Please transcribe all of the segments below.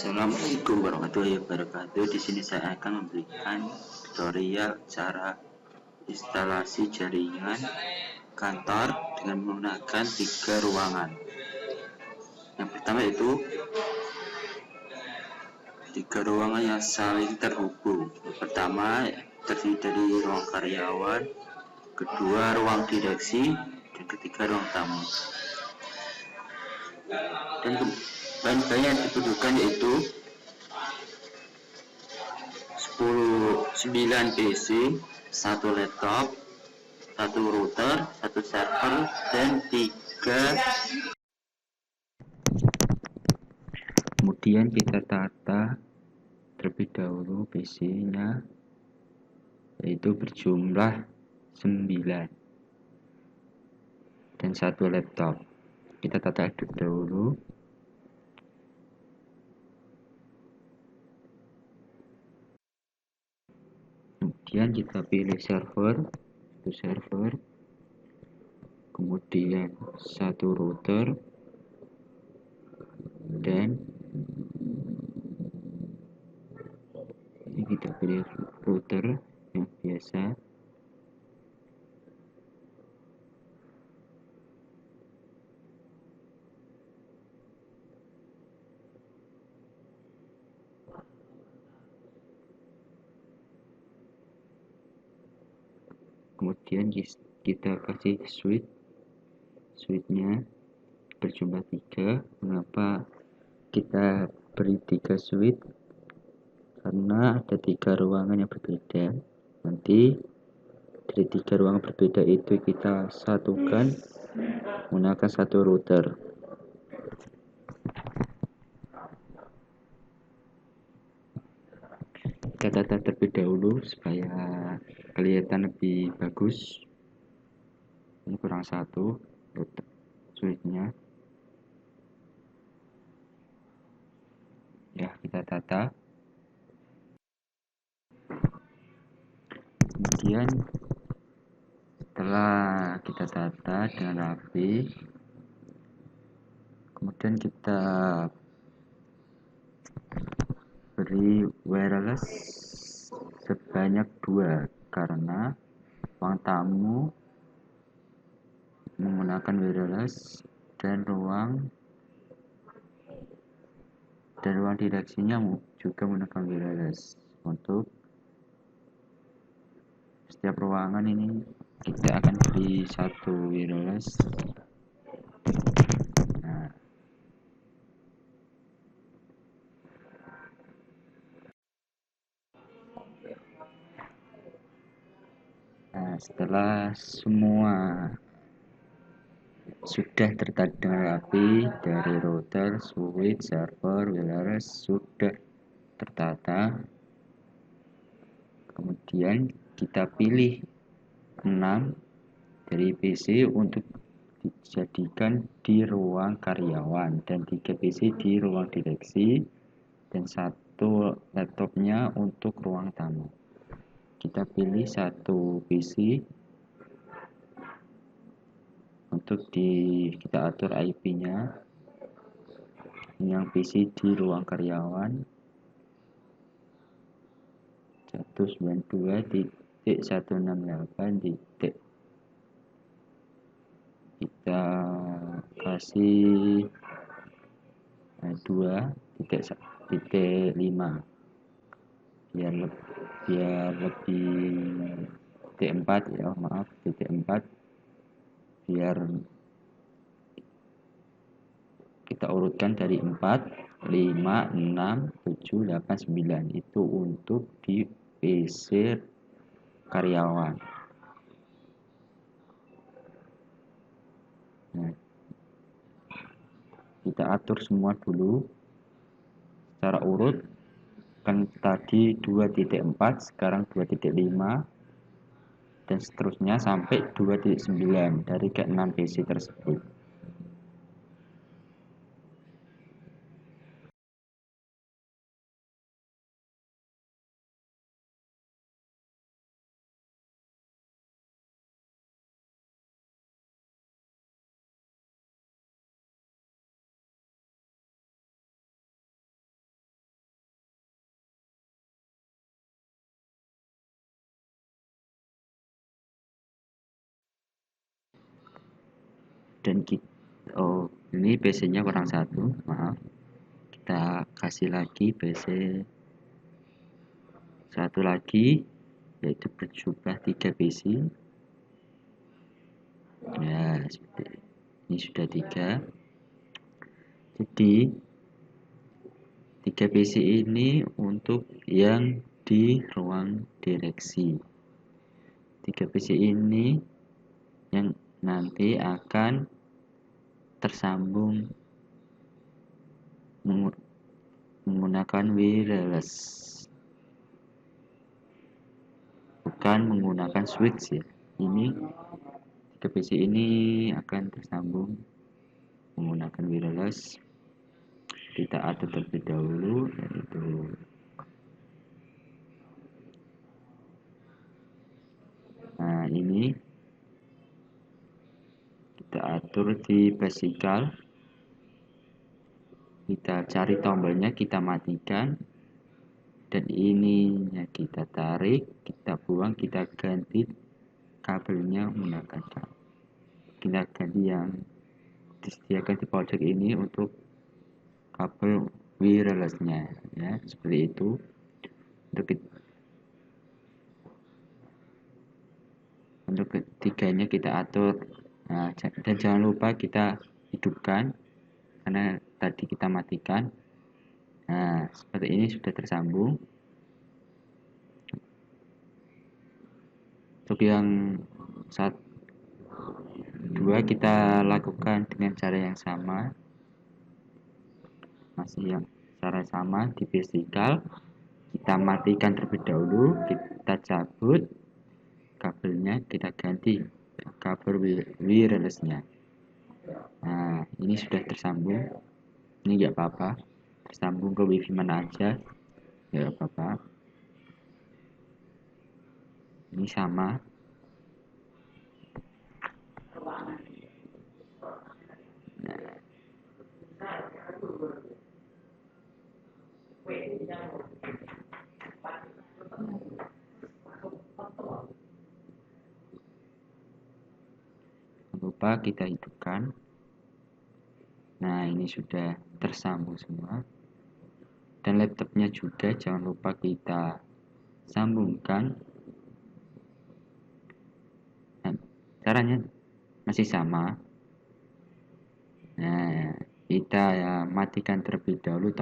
Assalamualaikum warahmatullahi wabarakatuh. Di sini saya akan memberikan tutorial cara instalasi jaringan kantor dengan menggunakan 3 ruangan. Yang pertama itu 3 ruangan yang saling terhubung. Yang pertama terdiri dari ruang karyawan, kedua ruang direksi, dan ketiga ruang tamu. Dan bahan-bahan yang dibutuhkan yaitu 9 PC, 1 laptop, 1 router, 1 server, dan 3. Kemudian kita tata terlebih dahulu PC-nya, yaitu berjumlah 9 dan 1 laptop. Kita tata dahulu. Kemudian kita pilih server, kemudian 1 router, dan ini kita pilih router yang biasa. Kemudian kita kasih switch-nya berjumlah 3. Mengapa kita beri 3 switch? Karena ada 3 ruangan yang berbeda. Nanti dari 3 ruangan berbeda itu kita satukan menggunakan 1 router. Kita tata terlebih dahulu supaya kelihatan lebih bagus. Ini kurang 1 router switch-nya. Ya, kita tata. Kemudian setelah kita tata dengan rapi, kemudian kita beri wireless sebanyak 2 karena ruang tamu menggunakan wireless dan ruang direksinya juga menggunakan wireless. Untuk setiap ruangan ini kita akan beri 1 wireless. Nah, setelah semua sudah tertata dengan rapi dari router, switch, server, wireless sudah tertata, kemudian kita pilih 6 dari PC untuk dijadikan di ruang karyawan dan 3 PC di ruang direksi dan 1 laptopnya untuk ruang tamu. Kita pilih 1 PC untuk kita atur IP-nya. Yang PC di ruang karyawan 192.168. Kita kasih 2.5 biar lebih 4 ya, maaf, 4 biar kita urutkan dari 4, 5, 6, 7, 8, 9 itu untuk di PC karyawan. Nah, kita atur semua dulu secara urut. Kan tadi 2.4, sekarang 2.5 dan seterusnya sampai 2.9 dari ke-6 PC tersebut. dan kita, ini PC nya kurang satu, maaf, kita kasih lagi PC satu lagi, yaitu berjumlah 3 PC. Ya, seperti ini sudah 3. Jadi 3 PC ini untuk yang di ruang direksi. 3 PC ini yang nanti akan tersambung menggunakan wireless, bukan menggunakan switch ya. Ini 3 PC ini akan tersambung menggunakan wireless. Kita atur terlebih dahulu, yaitu nah ini kita atur di basical, kita cari tombolnya, kita matikan, dan ininya kita tarik, kita buang, kita ganti kabelnya menggunakan kabel. Kita ganti yang disediakan di pojok ini untuk kabel wirelessnya, ya seperti itu. Untuk ketiganya kita atur. Nah, dan jangan lupa kita hidupkan karena tadi kita matikan. Nah, seperti ini sudah tersambung. Untuk yang 2 kita lakukan dengan cara yang sama, masih yang cara sama di basical. Kita matikan terlebih dahulu, kita cabut kabelnya, kita ganti kabel wirelessnya. Nah, ini sudah tersambung. Ini nggak apa-apa, tersambung ke wifi mana aja nggak apa-apa. Ini sama. Lupa kita hidupkan. Nah, ini sudah tersambung semua. Dan laptopnya juga jangan lupa kita sambungkan. Nah, caranya masih sama. Nah, kita matikan terlebih dahulu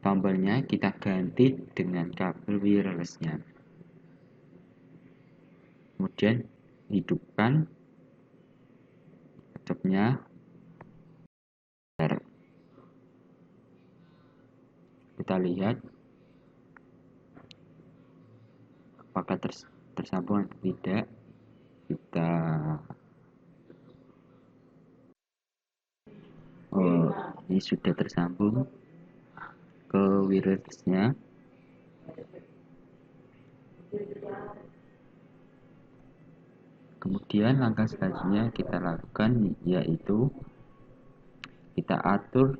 tombolnya, kita ganti dengan kabel wirelessnya. Kemudian hidupkan laptopnya. Kita lihat apakah tersambung atau tidak. Ini sudah tersambung ke wirelessnya. Kemudian langkah selanjutnya kita lakukan yaitu kita atur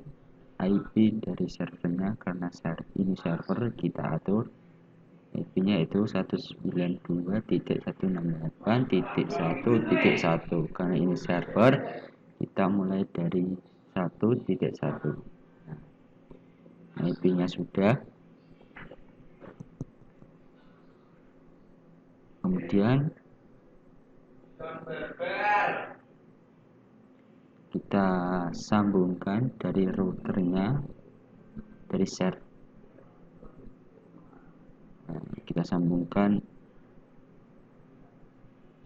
IP dari servernya, karena ini server, kita atur IP-nya itu 192.168.1.1. Karena ini server, kita mulai dari 1.1. Nah, IP-nya sudah. Kemudian kita sambungkan dari routernya, dari server. Kita sambungkan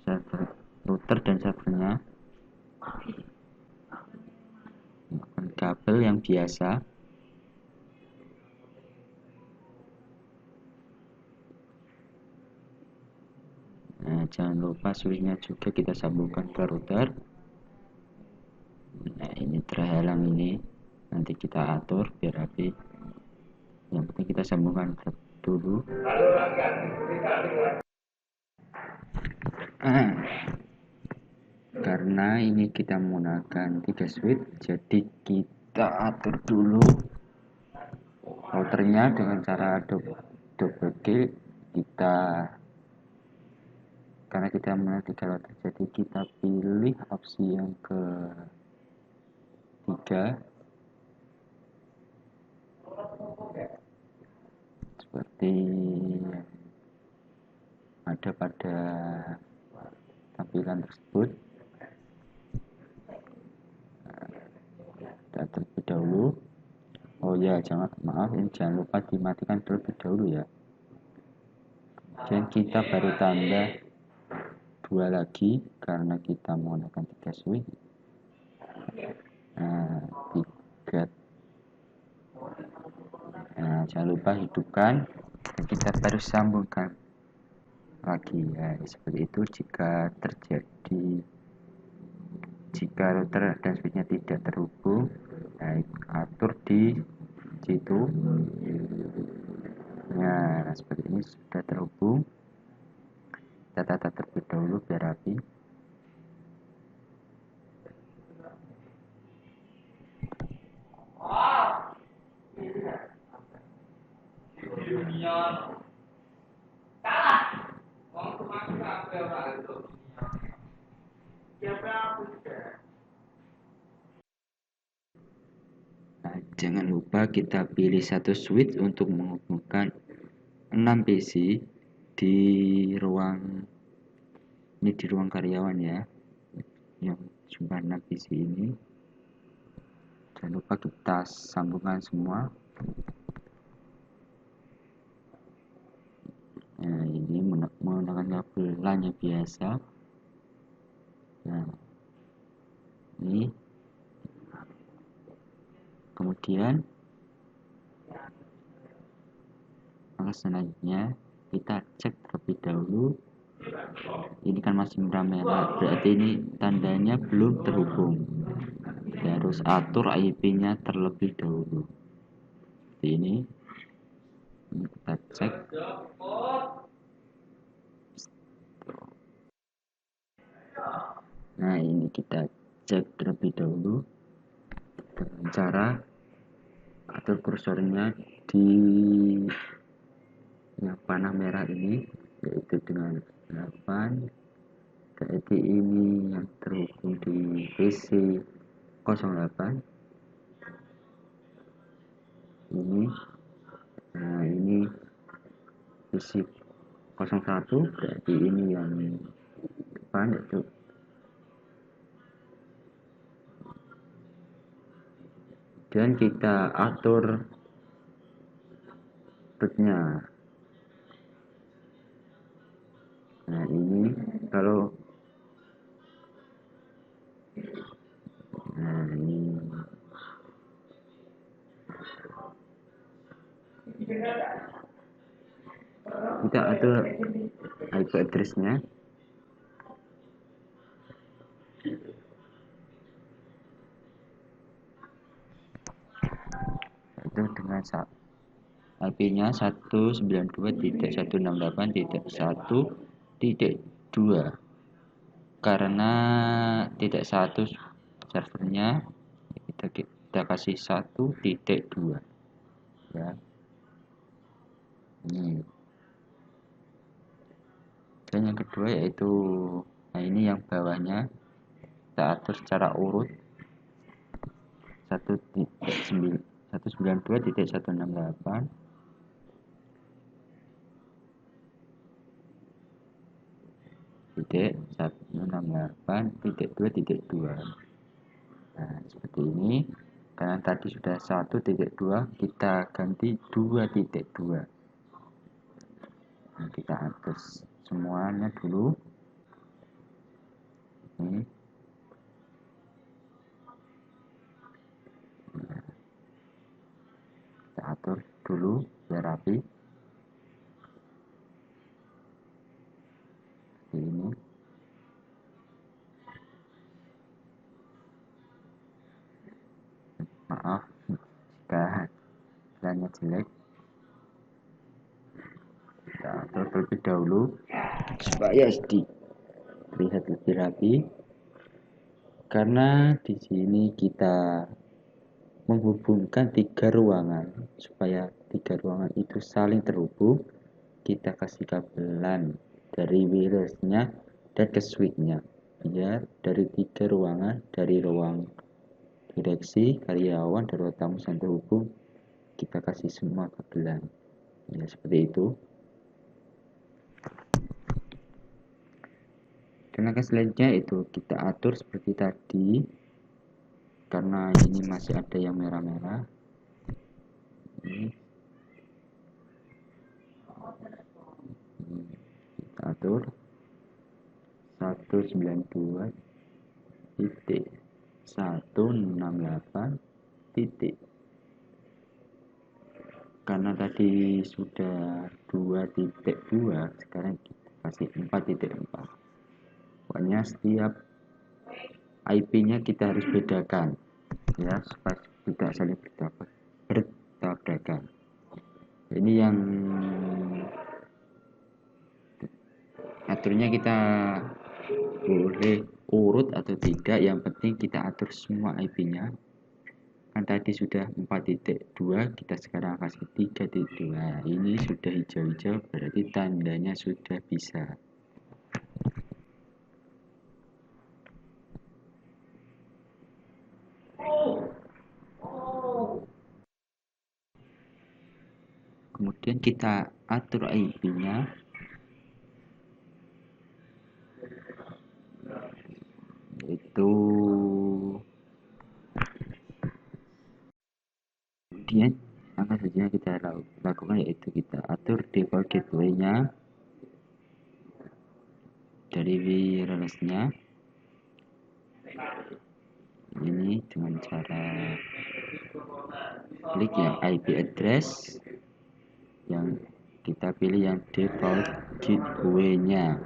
server, router dan servernya menggunakan kabel yang biasa. Nah, jangan lupa switchnya juga kita sambungkan ke router. Nah, ini terhalang, ini nanti kita atur biar rapi. Yang penting kita sambungkan dulu. Karena ini kita menggunakan 3 switch, jadi kita atur dulu routernya dengan cara double klik. Kita karena kita mengenal 3 lotek, jadi kita pilih opsi yang ketiga seperti yang ada pada tampilan tersebut. Kita terlebih dahulu, oh ya, maaf, ini jangan lupa dimatikan terlebih dahulu ya. Dan kita baru tambah 2 lagi karena kita menggunakan 3 switch. Nah, 3. Nah, jangan lupa hidupkan dan kita baru sambungkan lagi ya. Seperti itu jika router dan switchnya tidak terhubung, nah, atur di situ. Nah, seperti ini sudah terhubung. Kita tata terlebih dahulu biar rapi. Nah, jangan lupa kita pilih satu switch untuk menghubungkan 6 PC di ruang karyawan ya, yang jumlah 6 PC ini. Jangan lupa kita sambungkan semua. Nah, ini menggunakan kabel LAN yang biasa. Nah, ini kemudian selanjutnya kita cek terlebih dahulu. Ini kan masih merah-merah, berarti ini tandanya belum terhubung. Kita harus atur IP-nya terlebih dahulu. Seperti ini. Kita cek. Nah, ini kita cek terlebih dahulu dengan cara atur kursornya di yang panah merah ini, yaitu dengan 8. Jadi ini yang terhubung di PC 08 ini. Nah, ini PC 01, berarti ini yang depan, yaitu dan kita atur rootnya. Nah, ini kalau ini kita atur IP address-nya. Itu dengan IP-nya 192.168.1.2 karena tidak satu servernya, kita kasih 1.2 ya. Ini. Dan yang kedua yaitu, nah ini yang bawahnya kita atur secara urut 192.168 168.2.2. Nah, seperti ini. Karena tadi sudah 1.2, kita ganti 2.2. Nah, kita atur semuanya dulu. Ini. Nah, kita atur dulu biar rapi. Seperti ini. Maaf jika jalannya jelek. Kita atur terlebih dahulu supaya terlihat lebih rapi. Karena di sini kita menghubungkan 3 ruangan, supaya 3 ruangan itu saling terhubung, kita kasih kabel LAN dari wirelessnya dan ke switch-nya, biar dari 3 ruangan, dari ruang direksi, karyawan, dan ruang tamu yang terhubung, kita kasih semua kabelan ya, seperti itu. Dan langkah selanjutnya itu kita atur seperti tadi, karena ini masih ada yang merah-merah. Ini kita atur 192.168 titik. Karena tadi sudah 2.2, sekarang kita kasih 4.4. Pokoknya setiap IP-nya kita harus bedakan ya, supaya tidak saling bertabrakan. Ini yang aturnya kita boleh urut atau tidak, yang penting kita atur semua IP-nya. Kan tadi sudah 4.2, kita sekarang kasih 3.2. Ini sudah hijau-hijau, berarti tandanya sudah bisa. Kemudian kita atur IP-nya. Itu kemudian langkah selanjutnya kita lakukan yaitu kita atur default gateway-nya dari wireless-nya. Ini dengan cara klik yang IP address, yang kita pilih yang default gateway-nya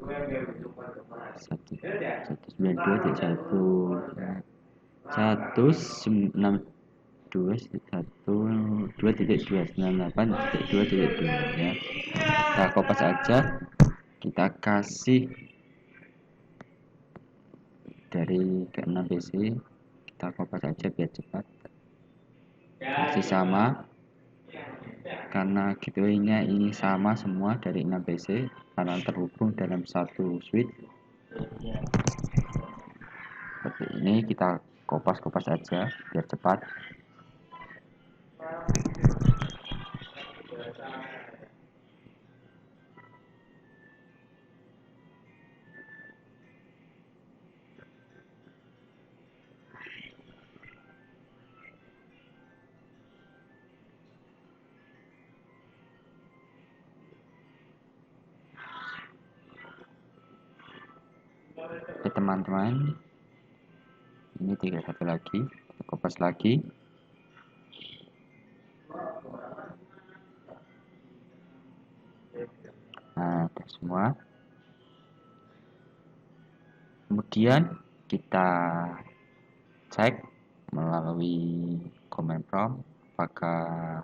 192.168.2.2 ya. Kita kopas aja, kita kasih dari ke-6 PC, kita kopas aja biar cepat. Masih sama, karena gateway-nya ini sama semua dari 6 PC karena terhubung dalam satu switch. Seperti ini, kita kopas-kopas aja biar cepat. Oke teman-teman, ini tinggal satu lagi, kita kopas lagi. Nah, ada semua. Kemudian kita cek melalui command prompt apakah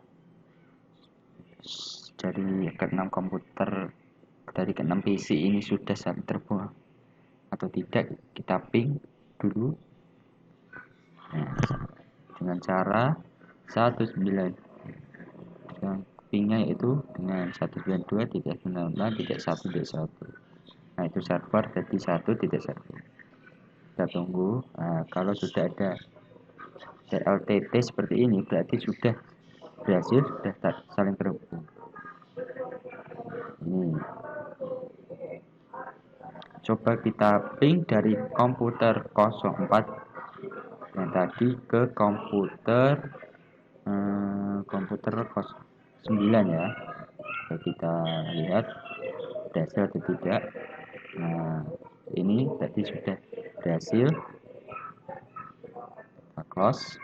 dari ke-6 komputer, dari ke-6 PC ini sudah saling terhubung atau tidak. Kita ping dulu. Nah, dengan cara 19, yang pingnya yaitu dengan 192.168.1.1. Nah, itu server, jadi 1.1. Kita tunggu. Nah, kalau sudah ada LTT seperti ini, berarti sudah berhasil, sudah saling terhubung. Ini coba kita ping dari komputer 04 yang tadi ke komputer 9 ya. Coba kita lihat berhasil atau tidak. Nah, ini tadi sudah berhasil. Kita close.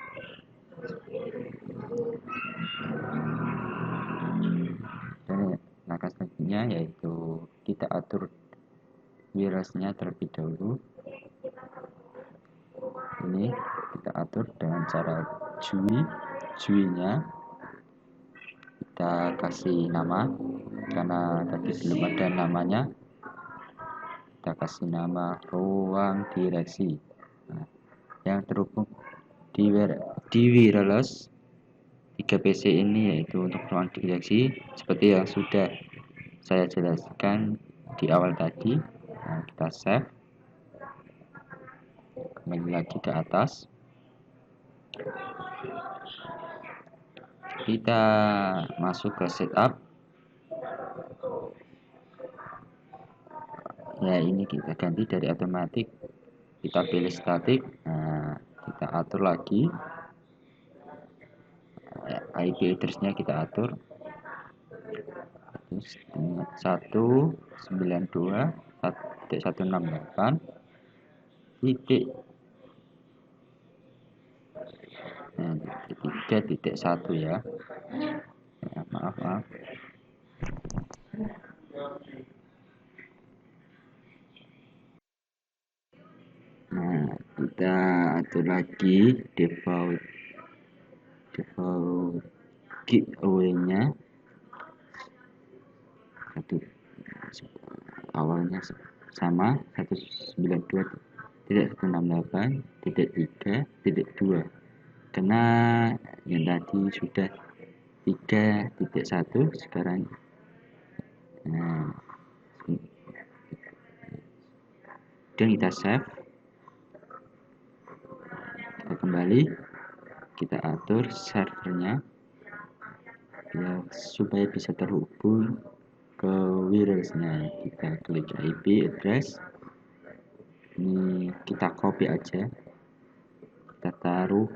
Dan langkah selanjutnya yaitu kita atur wireless-nya terlebih dahulu. Ini kita atur dengan cara GUI-nya kita kasih nama, karena tadi belum ada namanya, kita kasih nama ruang direksi. Nah, yang terhubung di wireless 3 PC ini yaitu untuk ruang direksi seperti yang sudah saya jelaskan di awal tadi. Nah, kita save, kembali lagi ke atas, kita masuk ke setup. Ya, ini kita ganti dari otomatis, kita pilih static. Nah, kita atur lagi IP address-nya, kita atur 192.168 titik 3.1 ya. Maaf. Nah, kita atur lagi default giveaway-nya awalnya sama 192.168.3.2, karena yang tadi sudah 3.1 sekarang. Nah, dan kita save, kita kembali, kita atur servernya ya, supaya bisa terhubung ke wirelessnya. Kita klik IP address, ini kita copy aja, kita taruh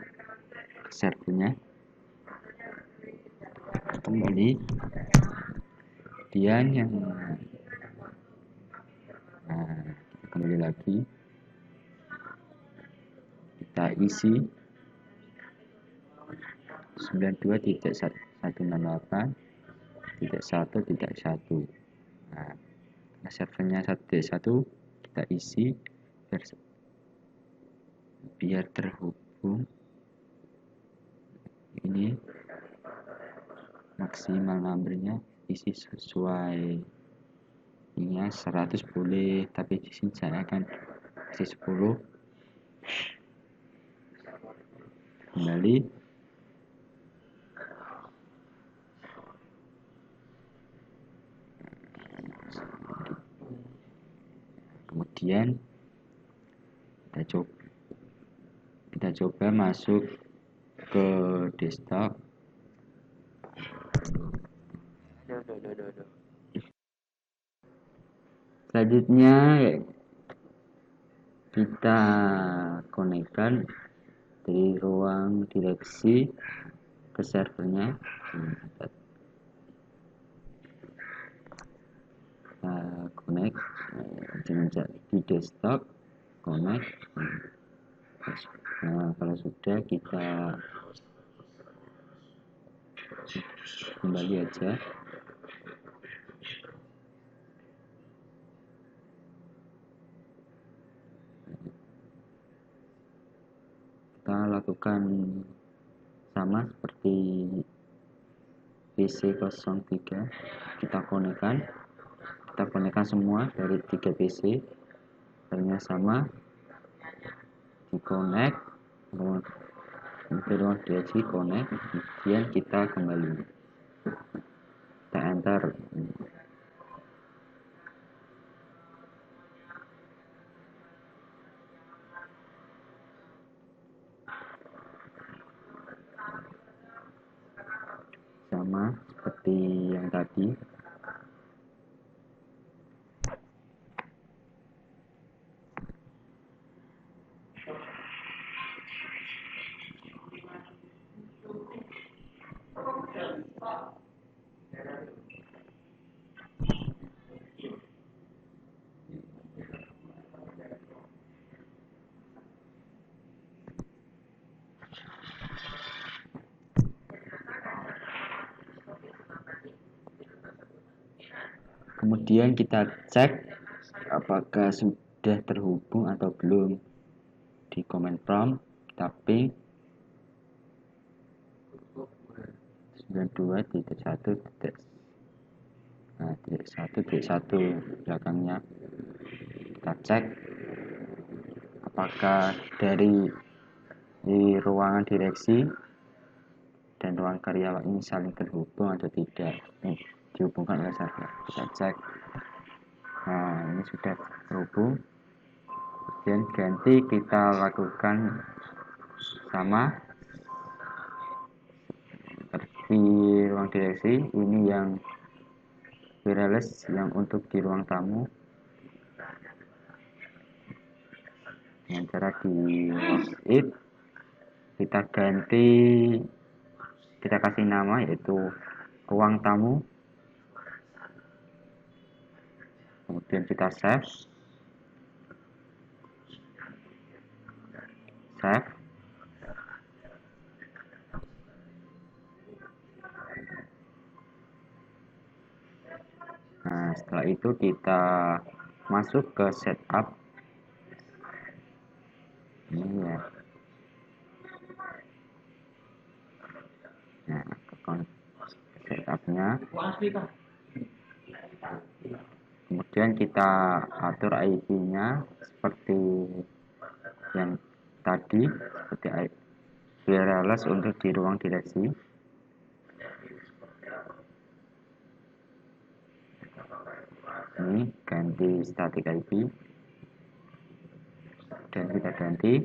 ke servernya, kembali. Kemudian yang kembali lagi, kita isi 92.168.1.1. Nah, servernya 1.1 kita isi biar terhubung. Ini maksimal numbernya isi sesuai ini 100 boleh, tapi di sini saya akan isi 10. Kembali, kemudian kita coba masuk ke desktop. Selanjutnya kita konekkan dari ruang direksi ke servernya. Kita connect di desktop, connect. Nah, kalau sudah, kita kembali aja. Kita lakukan sama seperti PC03. Kita konekkan semua dari 3 PC, filenya sama, di connect, ruang direksi connect, kemudian kita kembali, kita enter. Sama seperti yang tadi. Kemudian kita cek apakah sudah terhubung atau belum. Di command prompt kita ping 92.1.1.1 belakangnya. Kita cek apakah dari ruangan direksi dan ruang karyawan ini saling terhubung atau tidak. Dihubungkan oleh server. Kita cek. Nah, ini sudah terhubung. Kemudian ganti kita lakukan sama di ruang direksi. Ini yang wireless yang untuk di ruang tamu dengan cara di it kita ganti, kita kasih nama yaitu ruang tamu, kemudian kita save. Nah, setelah itu kita masuk ke setup ini ya. Nah, ke setupnya, kemudian kita atur IP-nya seperti yang tadi, seperti wireless untuk di ruang direksi. Ini ganti static IP dan kita ganti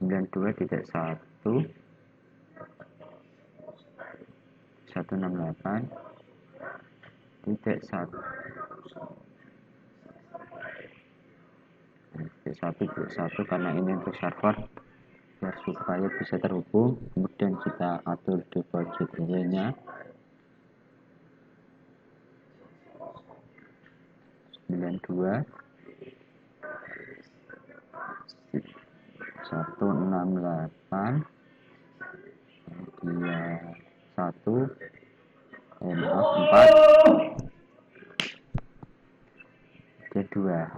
92.168.168.1.1 karena ini untuk server biar supaya bisa terhubung. Kemudian kita atur default gateway-nya 92.168.4.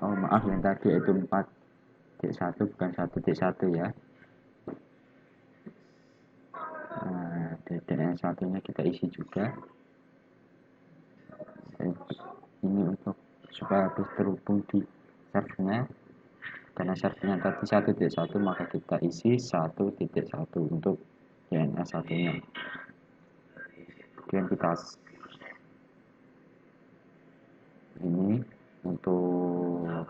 Oh maaf, yang tadi itu 4.1 bukan 1.1 ya. Nah, DDN satunya kita isi juga. Ini untuk supaya habis terhubung di servernya, karena servernya tadi 1.1 maka kita isi 1.1 untuk DNS satunya. Kemudian kita ini untuk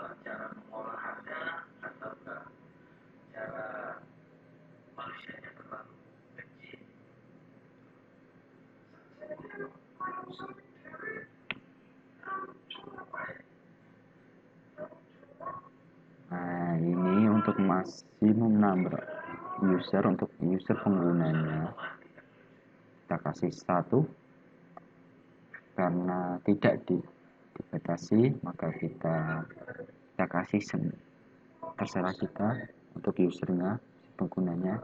ini untuk maksimum number user, untuk user penggunanya kita kasih 1 karena tidak dibatasi, maka kita kasih terserah kita untuk usernya, penggunanya,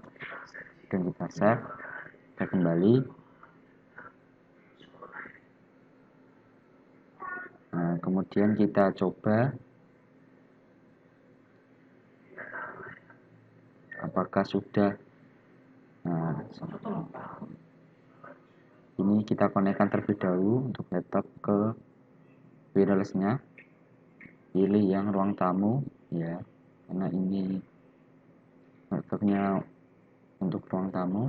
dan kita save. Kita kembali. Nah, kemudian kita coba apakah sudah. Nah, ini kita konekkan terlebih dahulu untuk laptop ke wirelessnya. Pilih yang ruang tamu ya, karena ini laptopnya untuk ruang tamu.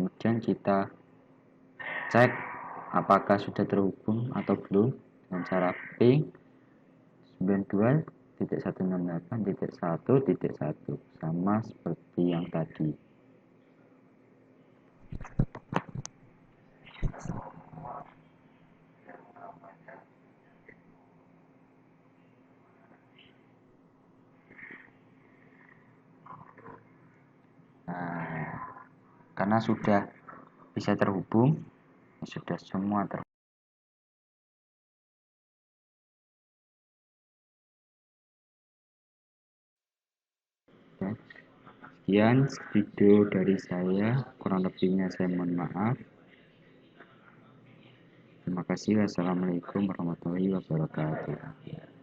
Kemudian kita cek apakah sudah terhubung atau belum dengan cara ping 92.168.1.1 sama seperti yang tadi. Nah, karena sudah bisa terhubung, sudah semua terhubung. Sekian video dari saya, kurang lebihnya saya mohon maaf. Terima kasih. Wassalamualaikum warahmatullahi wabarakatuh.